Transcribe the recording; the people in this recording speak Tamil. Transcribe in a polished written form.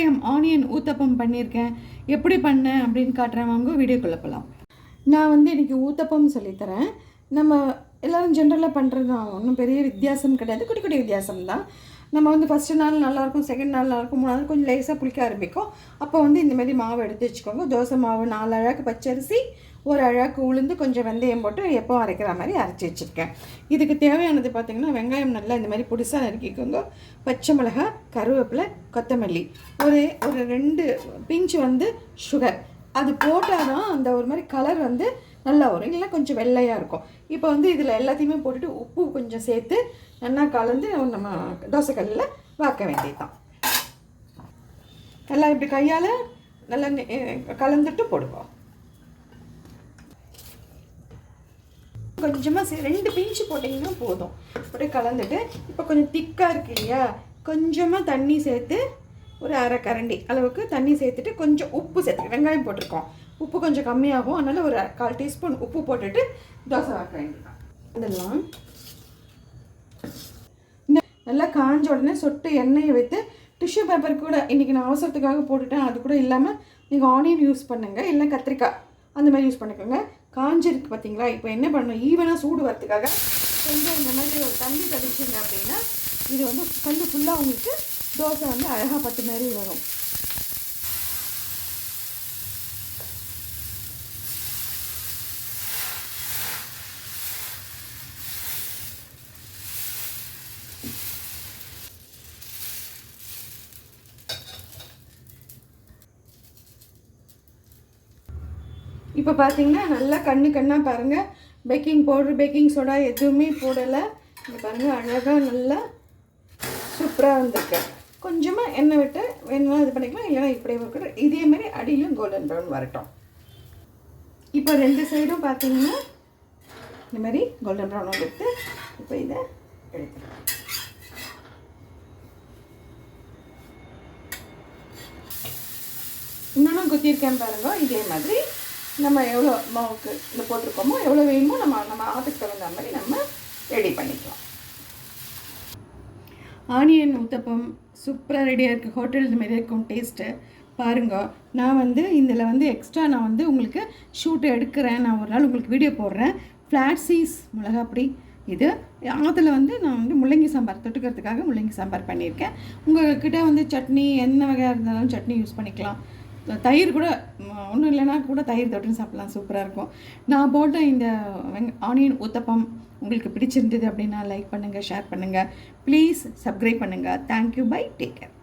வெங்காயம் ஆனியன் ஊத்தப்பம் பண்ணியிருக்கேன். எப்படி பண்ணேன் அப்படின்னு காட்டுறேன், வாங்க வீடியோக்குள்ளே போகலாம். நான் வந்து இன்றைக்கி ஊத்தப்பம் சொல்லித்தரேன். நம்ம எல்லோரும் ஜென்ரலாக பண்ணுறது தான், ஒன்றும் பெரிய வித்தியாசம் கிடையாது, குட்டி குட்டி வித்தியாசம் தான். நம்ம வந்து ஃபஸ்ட்டு நாள் நல்லாயிருக்கும், செகண்ட் நாள் நல்லாயிருக்கும், மூணாவது கொஞ்சம் லேசாக புளிக்க ஆரம்பிக்கும். அப்போ வந்து இந்தமாரி மாவு எடுத்து வச்சுக்கோங்க. தோசை மாவு 4 அழகு பச்சரிசி, 1 அழகு உளுந்து, கொஞ்சம் வெந்தயம் போட்டு எப்போ அரைக்கிற மாதிரி அரைச்சி வச்சுருக்கேன். இதுக்கு தேவையானது பார்த்திங்கன்னா, வெங்காயம் நல்லா இந்த மாதிரி புதுசாக நறுக்கிக்கோங்க, பச்சை மிளகா, கருவேப்பிலை, கொத்தமல்லி, ஒரு 2 பிஞ்சு வந்து சுகர். அது போட்டால் தான் அந்த ஒரு மாதிரி கலர் வந்து நல்லா வரும், இல்லைன்னா கொஞ்சம் வெள்ளையாக இருக்கும். இப்போ வந்து இதில் எல்லாத்தையுமே போட்டுட்டு உப்பு கொஞ்சம் சேர்த்து நல்லா கலந்து நம்ம தோசைக்கல்லில் வாக்க வேண்டியதுதான். நல்லா இப்படி கையால் நல்லா கலந்துட்டு போடுவோம். கொஞ்சமாக 2 பிஞ்சு போட்டிங்கன்னா போதும். அப்படியே கலந்துட்டு இப்போ கொஞ்சம் திக்காக இருக்கு இல்லையா, கொஞ்சமாக தண்ணி சேர்த்து ஒரு அரை கரண்டி அளவுக்கு தண்ணி சேர்த்துட்டு கொஞ்சம் உப்பு சேர்த்து, வெங்காயம் போட்டிருக்கோம், உப்பு கொஞ்சம் கம்மியாகும், அதனால் ஒரு 1/4 டீஸ்பூன் உப்பு போட்டுட்டு தோசை வாக்க வேண்டியதான். இதெல்லாம் நல்லா காஞ்ச உடனே சொட்டு எண்ணெயை வைத்து டிஷ்யூ பேப்பர் கூட இன்றைக்கி நான் அவசரத்துக்காக போட்டுட்டேன். அது கூட இல்லாமல் நீங்கள் ஆனியன் யூஸ் பண்ணுங்கள், இல்லை கத்திரிக்காய் அந்த மாதிரி யூஸ் பண்ணிக்கோங்க. காஞ்சிருக்கு பார்த்தீங்களா? இப்போ என்ன பண்ணணும், ஈவனாக சூடு வரத்துக்காக கொஞ்சம் இந்த மாதிரி ஒரு தண்ணி தெளிச்சிங்க அப்படின்னா இது வந்து கல் ஃபுல்லாக உங்களுக்கு தோசை வந்து அழகாக பட்டு மாதிரி வரும். இப்போ பார்த்தீங்கன்னா நல்லா கண்ணாக பாருங்கள், பேக்கிங் பவுடர் பேக்கிங் சோடா எதுவுமே போடலை. இங்கே பாருங்கள் அழகாக நல்லா சூப்பராக வந்திருக்கு. கொஞ்சமாக எண்ணெய் விட்டு வேணும்னா இது பண்ணிக்கலாம், இல்லைனா இப்படியே இருக்கட்டும். இதேமாரி அடியிலும் கோல்டன் ப்ரௌன் வரட்டும். இப்போ 2 சைடும் பார்த்தீங்கன்னா இந்தமாரி கோல்டன் ப்ரௌன் எடுத்து இப்போ இதை எடுத்துக்கலாம். இன்னொன்றும் குத்திருக்கேன் பாருங்கள். இதே மாதிரி நம்ம எவ்வளோ மாவுக்கு இந்த போட்டிருக்கோமோ எவ்வளோ வேணுமோ நம்ம ஆற்றுக்கு தகுந்த மாதிரி நம்ம ரெடி பண்ணிக்கலாம். ஆனியன் ஊத்தப்பம் சூப்பராக ரெடியாக இருக்குது. ஹோட்டல் இதுமாரி இருக்கும் டேஸ்ட்டு பாருங்க. நான் வந்து இதில் வந்து எக்ஸ்ட்ரா நான் வந்து உங்களுக்கு ஷூட் எடுக்கிறேன், நான் ஒரு நாள் உங்களுக்கு வீடியோ போடுறேன். ஃப்ளாட் சீஸ் மிளகாப்பொடி இது. அதில் வந்து நான் வந்து முள்ளங்கி சாம்பார் தொட்டுக்கிறதுக்காக முள்ளங்கி சாம்பார் பண்ணியிருக்கேன். உங்கள்கிட்ட வந்து சட்னி என்ன வகையாக இருந்தாலும் சட்னி யூஸ் பண்ணிக்கலாம். தயிர் கூட ஒன்றும் இல்லைன்னா கூட தயிர் தொட்டுன்னு சாப்பிட்லாம், சூப்பராக இருக்கும். நான் போட்ட இந்த ஆனியன் ஊத்தப்பம் உங்களுக்கு பிடிச்சிருந்தது அப்படின்னா லைக் பண்ணுங்கள், ஷேர் பண்ணுங்கள், ப்ளீஸ் சப்ஸ்கிரைப் பண்ணுங்கள். Thank you, bye, take care.